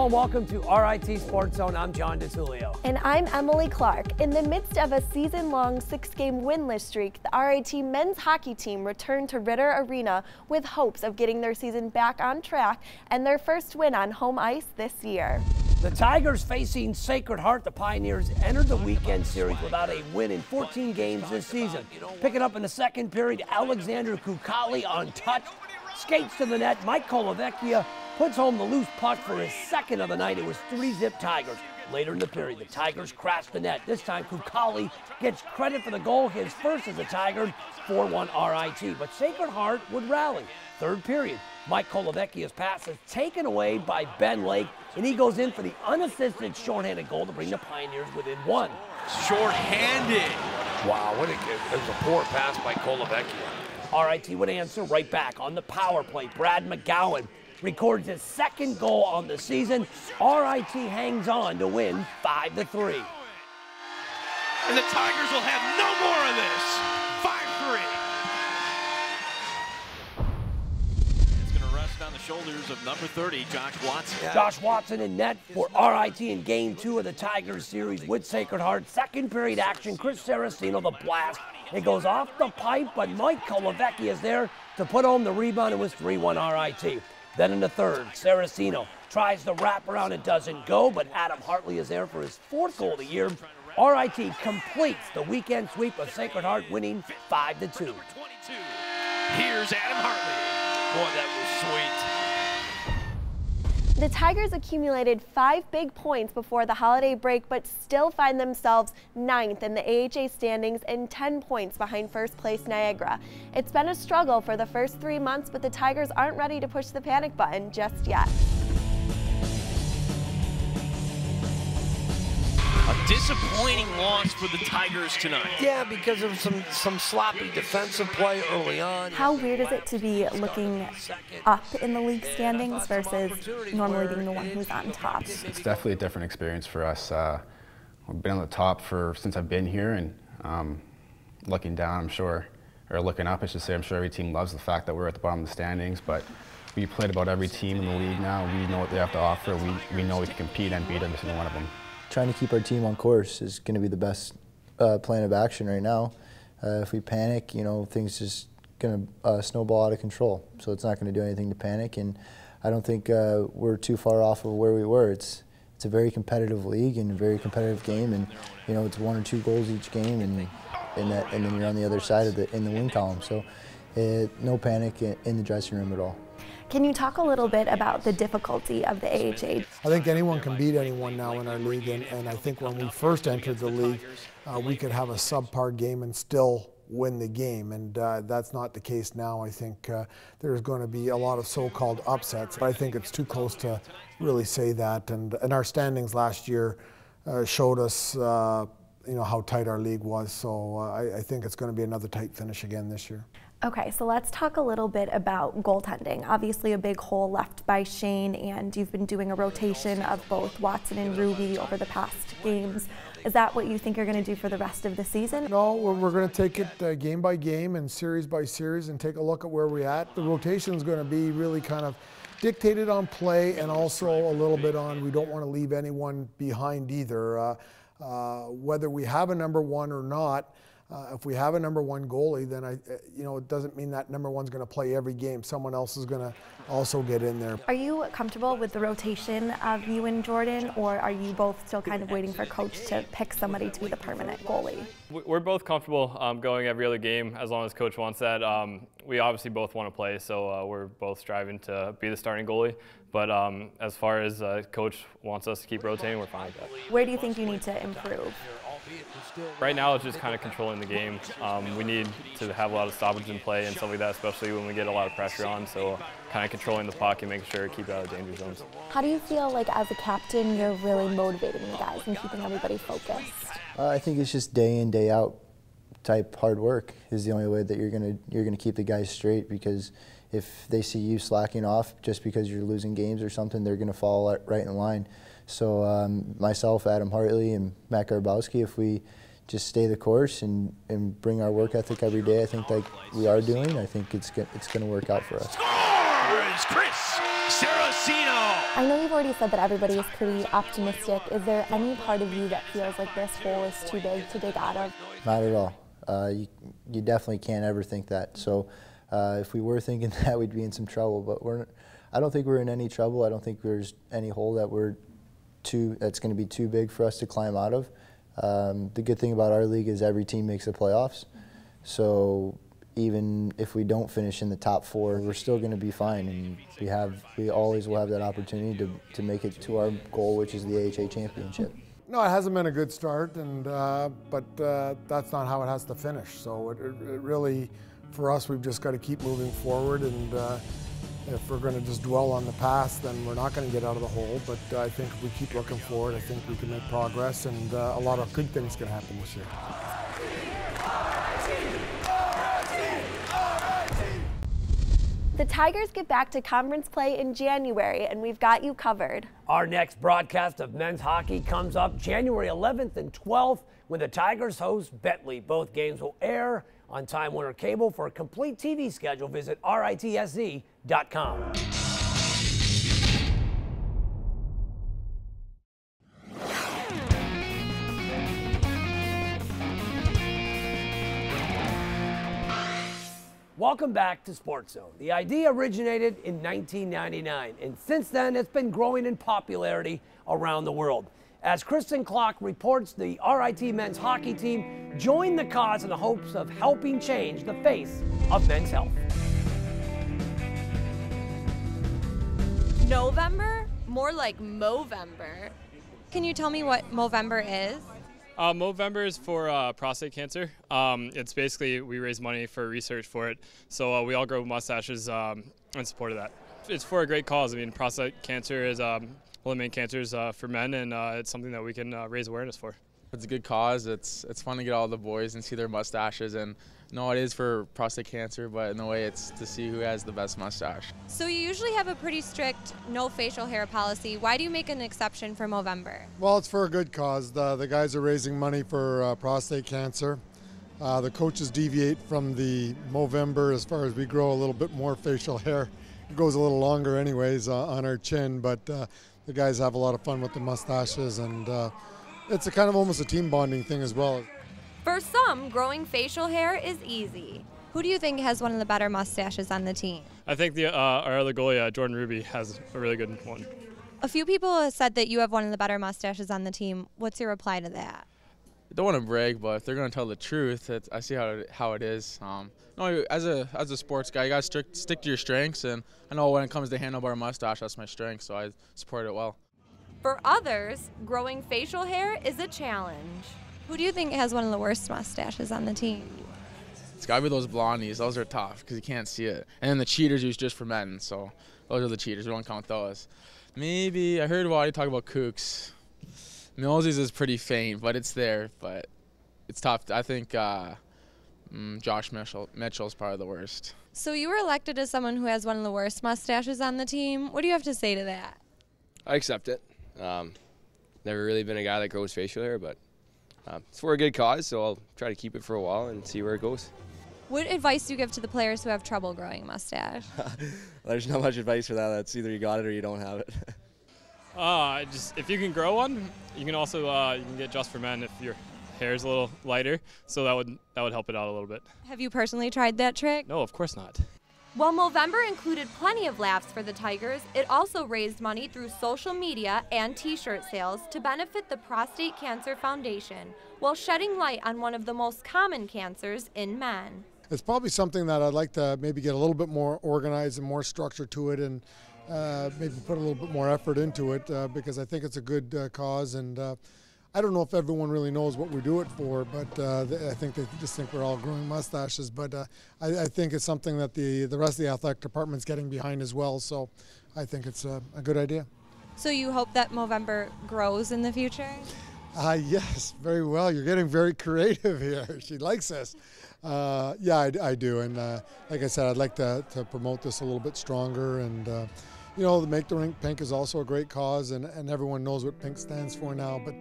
and welcome to RIT SportsZone. I'm John DeTulio. And I'm Emily Clark. In the midst of a season-long 6-game winless streak, the RIT men's hockey team returned to Ritter Arena with hopes of getting their season back on track and their first win on home ice this year. The Tigers facing Sacred Heart. The Pioneers entered the weekend series without a win in 14 games this season. Picking up in the second period, Alexander Kukali untouched, skates to the net. Mike Kolovecchia puts home the loose puck for his second of the night. It was 3-zip Tigers. Later in the period, the Tigers crashed the net. This time, Kukali gets credit for the goal, his first as a Tiger, 4-1 RIT. But Sacred Heart would rally. Third period, Mike Kolovecchia's pass is taken away by Ben Lake, and he goes in for the unassisted shorthanded goal to bring the Pioneers within one. Shorthanded. Wow, it was a poor pass by Kolovecchia. RIT would answer right back on the power play. Brad McGowan records his second goal on the season. RIT hangs on to win 5-3. And the Tigers will have no more of this. 5-3. It's going to rest on the shoulders of number 30, Josh Watson. Josh Watson in net for RIT in game 2 of the Tigers series with Sacred Heart. Second period action, Chris Saraceno, the blast. It goes off the pipe, but Mike Kolovecchia is there to put home the rebound. It was 3-1 RIT. Then in the third, Saraceno tries the wraparound. It doesn't go, but Adam Hartley is there for his 4th goal of the year. RIT completes the weekend sweep of Sacred Heart, winning 5-2. Here's Adam Hartley. Boy, that was sweet. The Tigers accumulated 5 big points before the holiday break, but still find themselves 9th in the AHA standings and 10 points behind first place Niagara. It's been a struggle for the first 3 months, but the Tigers aren't ready to push the panic button just yet. A disappointing loss for the Tigers tonight. Yeah, because of some sloppy defensive play early on. How weird is it to be looking up in the league standings versus normally being the one who's on top? It's definitely a different experience for us. We've been on the top since I've been here, and looking down, I'm sure, or looking up, I should say, I'm sure every team loves the fact that we're at the bottom of the standings, but we played about every team in the league now. We know what they have to offer. We know we can compete and beat every single one of them. Trying to keep our team on course is going to be the best plan of action right now. If we panic, things just going to snowball out of control. So it's not going to do anything to panic, and I don't think we're too far off of where we were. It's a very competitive league and a very competitive game, and it's 1 or 2 goals each game, and then you're on the other side of in the win column. So no panic in the dressing room at all. Can you talk a little bit about the difficulty of the AHA? I think anyone can beat anyone now in our league, and I think when we first entered the league, we could have a subpar game and still win the game, and that's not the case now. I think there's going to be a lot of so-called upsets, but I think it's too close to really say that, and our standings last year showed us how tight our league was, so I think it's going to be another tight finish again this year. Okay, so let's talk a little bit about goaltending. Obviously a big hole left by Shane, and you've been doing a rotation of both Watson and Ruby over the past games. Is that what you think you're going to do for the rest of the season? No, we're going to take it game by game and series by series and take a look at where we're at. The rotation is going to be really kind of dictated on play, and also a little bit on we don't want to leave anyone behind either. Whether we have a number 1 or not, if we have a number 1 goalie, then it doesn't mean that number 1's going to play every game. Someone else is going to also get in there. Are you comfortable with the rotation of you and Jordan, or are you both still kind of waiting for coach to pick somebody to be the permanent goalie? We're both comfortable going every other game as long as coach wants that. We obviously both want to play, so we're both striving to be the starting goalie. But as far as coach wants us to keep rotating, we're fine with that. Where do you think you need to improve? Right now it's just kind of controlling the game. We need to have a lot of stoppage in play and stuff like that, especially when we get a lot of pressure on. So kind of controlling the puck and making sure to keep it out of danger zones. How do you feel like as a captain you're really motivating the guys and keeping everybody focused? I think it's just day in, day out type hard work is the only way that you're gonna keep the guys straight, because if they see you slacking off just because you're losing games or something, they're gonna fall right in line. So myself, Adam Hartley, and Matt Garbowski, if we just stay the course and bring our work ethic every day, I think like we are doing, I think it's going to work out for us. Scores! Chris Saraceno. I know you've already said that everybody is pretty optimistic. Is there any part of you that feels like this hole is too big to dig out of? Not at all. You definitely can't ever think that. So if we were thinking that, we'd be in some trouble. But I don't think we're in any trouble. I don't think there's any hole that that's going to be too big for us to climb out of. The good thing about our league is every team makes the playoffs. So even if we don't finish in the top 4, we're still going to be fine, and we always will have that opportunity to make it to our goal, which is the AHA championship. No, it hasn't been a good start, but that's not how it has to finish. So it really, for us, we've just got to keep moving forward, and if we're going to just dwell on the past, then we're not going to get out of the hole. But I think if we keep looking forward, I think we can make progress, and a lot of good things can happen this year. The Tigers get back to conference play in January, and we've got you covered. Our next broadcast of men's hockey comes up January 11th and 12th when the Tigers host Bentley. Both games will air on Time Warner Cable. For a complete TV schedule, visit RITSZ.com. Welcome back to SportsZone. The idea originated in 1999, and since then it's been growing in popularity around the world. As Kristen Klock reports, the RIT men's hockey team joined the cause in the hopes of helping change the face of men's health. November? More like Movember. Can you tell me what Movember is? Movember is for prostate cancer. It's basically, we raise money for research for it. So we all grow mustaches in support of that. It's for a great cause. I mean, prostate cancer is one of the main cancers for men, and it's something that we can raise awareness for. It's a good cause. It's fun to get all the boys and see their mustaches. And no, it is for prostate cancer, but in a way it's to see who has the best mustache. So you usually have a pretty strict no facial hair policy. Why do you make an exception for Movember? Well, it's for a good cause. The guys are raising money for prostate cancer. The coaches deviate from the Movember as far as we grow a little bit more facial hair. It goes a little longer anyways on our chin, but the guys have a lot of fun with the mustaches, and it's a kind of almost a team bonding thing as well. For some, growing facial hair is easy. Who do you think has one of the better mustaches on the team? I think our other goalie, Jordan Ruby, has a really good one. A few people have said that you have one of the better mustaches on the team. What's your reply to that? I don't want to brag, but if they're going to tell the truth, I see how it is. No, as a sports guy, you got to stick to your strengths, and I know when it comes to handlebar mustache, that's my strength, so I support it well. For others, growing facial hair is a challenge. Who do you think has one of the worst mustaches on the team? It's got to be those blondies. Those are tough because you can't see it. And then the cheaters use just for men, so those are the cheaters. We don't count those. Maybe, I heard Waddy talk about kooks. Millsy's is pretty faint, but it's there, but it's tough. I think Josh Mitchell's probably the worst. So you were elected as someone who has one of the worst mustaches on the team. What do you have to say to that? I accept it. Never really been a guy that grows facial hair, but it's for a good cause, so I'll try to keep it for a while and see where it goes. What advice do you give to the players who have trouble growing a mustache? There's not much advice for that. That's either you got it or you don't have it. Just if you can grow one, you can also you can get just for men if your hair is a little lighter, so that would help it out a little bit. Have you personally tried that trick? No, of course not. While Movember included plenty of laughs for the Tigers, it also raised money through social media and t-shirt sales to benefit the Prostate Cancer Foundation, while shedding light on one of the most common cancers in men. It's probably something that I'd like to maybe get a little bit more organized and more structure to it, and maybe put a little bit more effort into it because I think it's a good cause, and I don't know if everyone really knows what we do it for, but I think they just think we're all growing mustaches. But I think it's something that the rest of the athletic department's getting behind as well. So I think it's a good idea. So you hope that Movember grows in the future? Yes, very well. You're getting very creative here. She likes this. Yeah, I do. And like I said, I'd like to promote this a little bit stronger. And you know, the Make the Rink Pink is also a great cause, and everyone knows what pink stands for now. But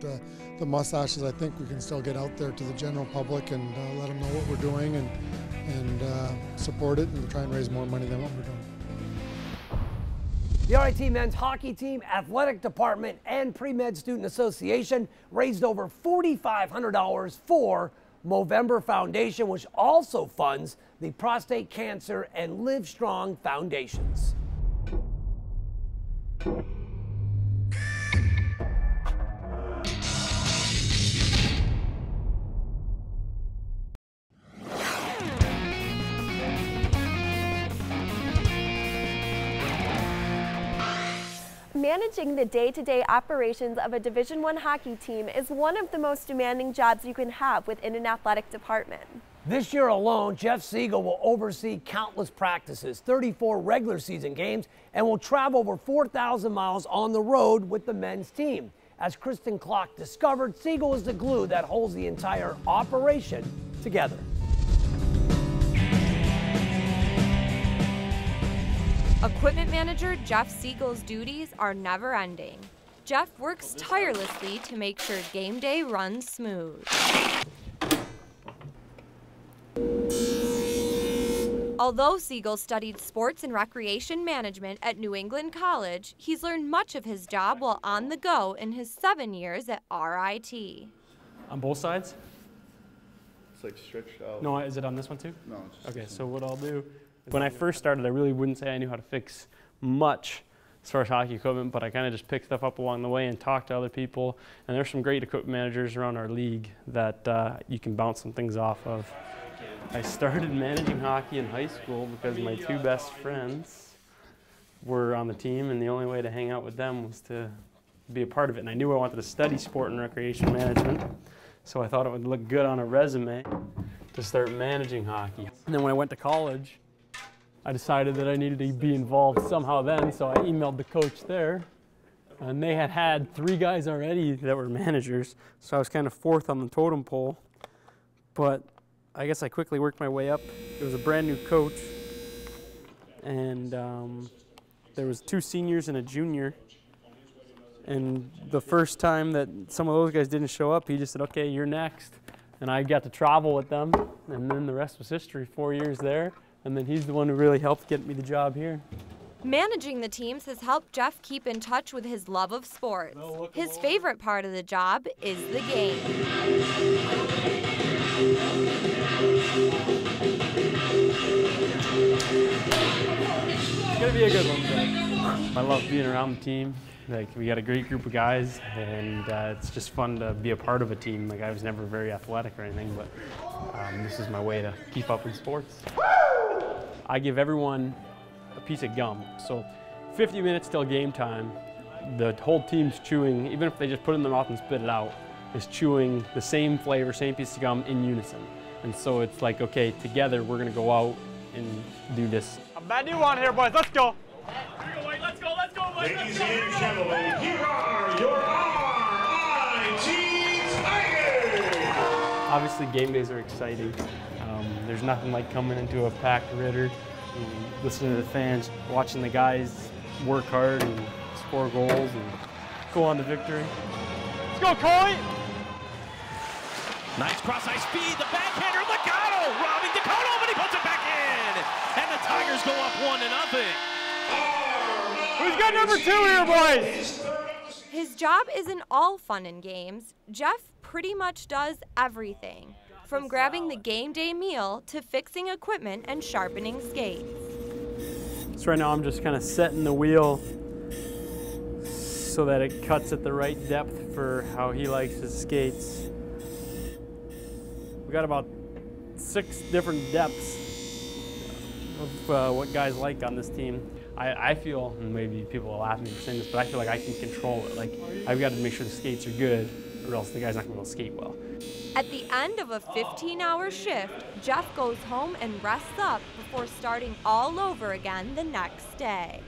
the mustaches, I think we can still get out there to the general public and let them know what we're doing, and support it and try and raise more money than what we're doing. The RIT men's hockey team, athletic department, and pre-med student association raised over $4,500 for Movember Foundation, which also funds the Prostate Cancer and Live Strong Foundations. Managing the day-to-day operations of a Division I hockey team is one of the most demanding jobs you can have within an athletic department. This year alone, Jeff Siegel will oversee countless practices, 34 regular season games, and will travel over 4,000 miles on the road with the men's team. As Kristen Klock discovered, Siegel is the glue that holds the entire operation together. Equipment manager Jeff Siegel's duties are never ending. Jeff works tirelessly to make sure game day runs smooth. Although Siegel studied sports and recreation management at New England College, he's learned much of his job while on the go in his 7 years at RIT. On both sides? It's like stretched out. No, is it on this one too? No. It's just okay, so what I'll do, when I first started, I really wouldn't say I knew how to fix much as far as hockey equipment, but I kind of just picked stuff up along the way and talked to other people. And there's some great equipment managers around our league that you can bounce some things off of. I started managing hockey in high school because my two best friends were on the team, and the only way to hang out with them was to be a part of it. And I knew I wanted to study sport and recreation management, so I thought it would look good on a resume to start managing hockey. And then when I went to college, I decided that I needed to be involved somehow then, so I emailed the coach there, and they had 3 guys already that were managers, so I was kind of fourth on the totem pole. But I guess I quickly worked my way up. It was a brand new coach, and there was 2 seniors and a junior. And the first time that some of those guys didn't show up, he just said, okay, you're next. And I got to travel with them, and then the rest was history, 4 years there. And then he's the one who really helped get me the job here. Managing the teams has helped Jeff keep in touch with his love of sports. His favorite part of the job is the game. It's gonna be a good one, but I love being around the team. Like, we got a great group of guys, and it's just fun to be a part of a team. Like, I was never very athletic or anything, but this is my way to keep up in sports. I give everyone a piece of gum. So 50 minutes till game time, the whole team's chewing, even if they just put it in their mouth and spit it out, is chewing the same flavor, same piece of gum in unison. And so it's like, okay, together we're gonna go out and do this. A bad new one here, boys, let's go. Let's go, let's go, boys. Ladies and gentlemen, here are your RIT Tigers. Obviously game days are exciting. There's nothing like coming into a packed Ritter, listening to the fans, watching the guys work hard and score goals and go on to victory. Let's go, Coley! Nice cross-ice feed, the backhander, Legato robbing Dakota, but he puts it back in! And the Tigers go up 1-0. Who's got number 2 here, boys? His job isn't all fun and games. Jeff pretty much does everything, from grabbing the game day meal to fixing equipment and sharpening skates. So right now I'm just kind of setting the wheel so that it cuts at the right depth for how he likes his skates. We got about 6 different depths of what guys like on this team. I feel, and maybe people will laugh at me for saying this, but I feel like I can control it. Like, I've got to make sure the skates are good, or else the guy's not going to be able to skate well. At the end of a 15-hour shift, Jeff goes home and rests up before starting all over again the next day.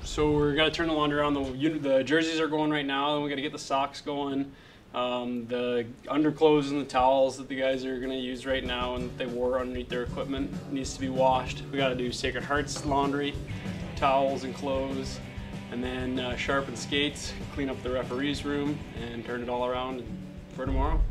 So we're going to turn the laundry on. The jerseys are going right now, then we got to get the socks going. The underclothes and the towels that the guys are going to use right now and that they wore underneath their equipment needs to be washed. We got to do Sacred Heart's laundry, towels and clothes, and then sharpen skates, clean up the referee's room, and turn it all around for tomorrow.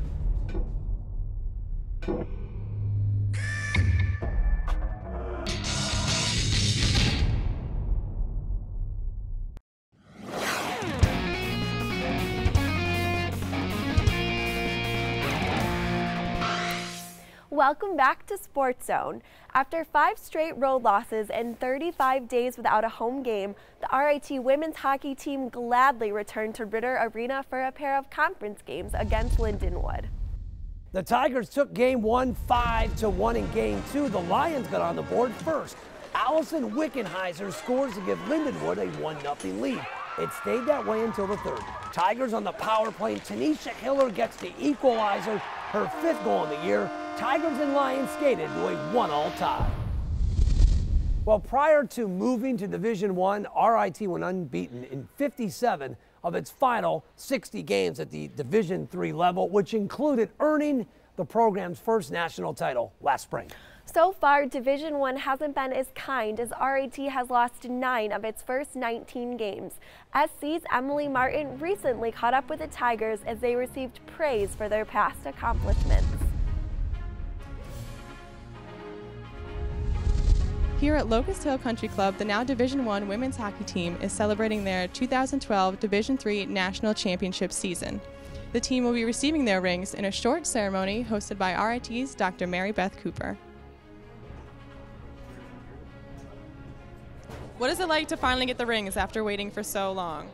Welcome back to Sports Zone. After 5 straight road losses and 35 days without a home game, the RIT women's hockey team gladly returned to Ritter Arena for a pair of conference games against Lindenwood. The Tigers took game 1 5-1 in game 2. The Lions got on the board first. Allison Wickenheiser scores to give Lindenwood a 1-0 lead. It stayed that way until the third. Tigers on the power play. Tanisha Hiller gets the equalizer, her 5th goal of the year. Tigers and Lions skated to a 1-1 tie. Well, prior to moving to Division I, RIT went unbeaten in 57 of its final 60 games at the Division III level, which included earning the program's first national title last spring. So far, Division I hasn't been as kind as RIT has lost 9 of its first 19 games. SC's Emily Martin recently caught up with the Tigers as they received praise for their past accomplishments. Here at Locust Hill Country Club, the now Division I women's hockey team is celebrating their 2012 Division III National Championship season. The team will be receiving their rings in a short ceremony hosted by RIT's Dr. Mary Beth Cooper. What is it like to finally get the rings after waiting for so long?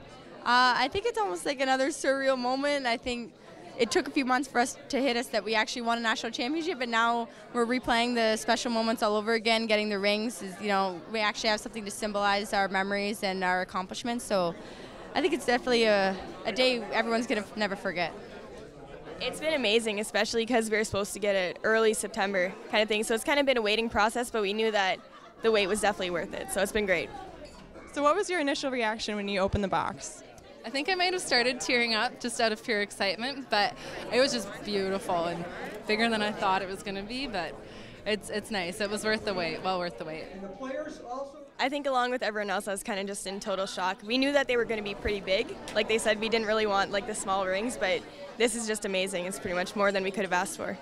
I think it's almost like another surreal moment. I think it took a few months for us to hit us that we actually won a national championship, and now we're replaying the special moments all over again. Getting the rings is, we actually have something to symbolize our memories and our accomplishments. So I think it's definitely a day everyone's going to never forget. It's been amazing, especially because we were supposed to get it early September kind of thing. So it's kind of been a waiting process, but we knew that the wait was definitely worth it. So it's been great. So what was your initial reaction when you opened the box? I think I might have started tearing up just out of pure excitement, but it was just beautiful and bigger than I thought it was going to be, but it's nice. It was worth the wait, well worth the wait. I think along with everyone else, I was kind of just in total shock. We knew that they were going to be pretty big. Like they said, we didn't really want the small rings, but this is just amazing. It's pretty much more than we could have asked for.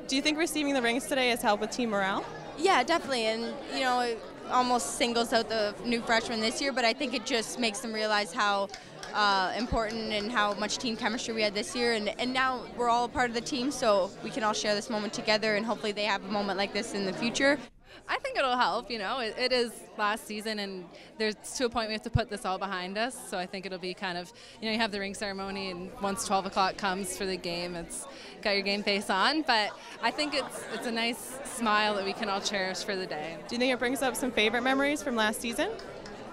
Do you think receiving the rings today has helped with team morale? Yeah, definitely, and it almost singles out the new freshmen this year, but I think it just makes them realize how important and how much team chemistry we had this year, and now we're all a part of the team, so we can all share this moment together, and hopefully they have a moment like this in the future. I think it'll help, it is last season, and there's to a point we have to put this all behind us, so I think it'll be kind of, you have the ring ceremony, and once 12 o'clock comes for the game, it's got your game face on, but I think it's a nice smile that we can all cherish for the day. Do you think it brings up some favorite memories from last season?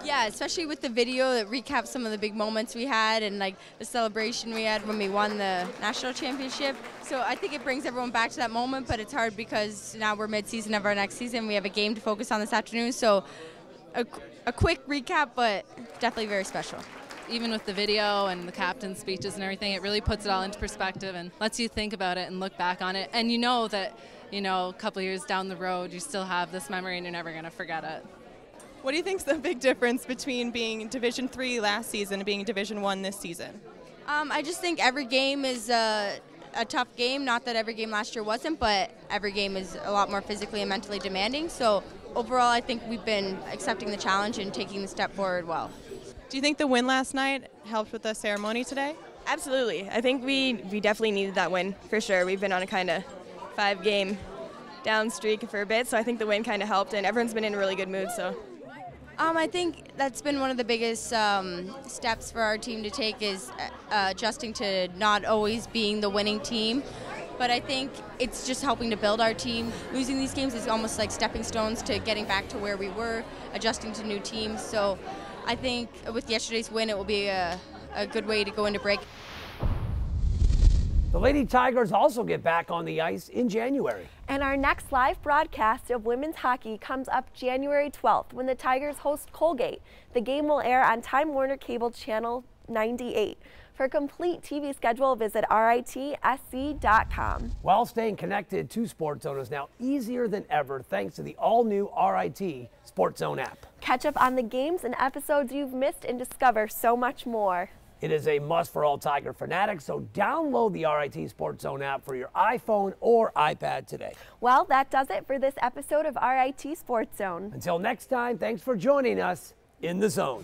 Yeah, especially with the video that recaps some of the big moments we had and the celebration we had when we won the national championship. So I think it brings everyone back to that moment, but it's hard because now we're mid-season of our next season. We have a game to focus on this afternoon, so a quick recap, but definitely very special. Even with the video and the captain's speeches and everything, it really puts it all into perspective and lets you think about it and look back on it. And that, a couple years down the road, you still have this memory and you're never going to forget it. What do you think is the big difference between being Division III last season and being Division I this season? I just think every game is a tough game. Not that every game last year wasn't, but every game is a lot more physically and mentally demanding. So overall, I think we've been accepting the challenge and taking the step forward well. Do you think the win last night helped with the ceremony today? Absolutely. I think we definitely needed that win for sure. We've been on a kind of 5-game down streak for a bit, so I think the win kind of helped, and everyone's been in a really good mood. So. I think that's been one of the biggest steps for our team to take is adjusting to not always being the winning team. But I think it's just helping to build our team. Losing these games is almost like stepping stones to getting back to where we were, adjusting to new teams. So I think with yesterday's win, it will be a good way to go into break. The Lady Tigers also get back on the ice in January. And our next live broadcast of women's hockey comes up January 12th when the Tigers host Colgate. The game will air on Time Warner Cable Channel 98. For a complete TV schedule, visit RITSC.com. Well, staying connected to SportsZone is now easier than ever thanks to the all-new RIT SportsZone app. Catch up on the games and episodes you've missed and discover so much more. It is a must for all Tiger fanatics, so download the RIT SportsZone app for your iPhone or iPad today. Well, that does it for this episode of RIT SportsZone. Until next time, thanks for joining us in the zone.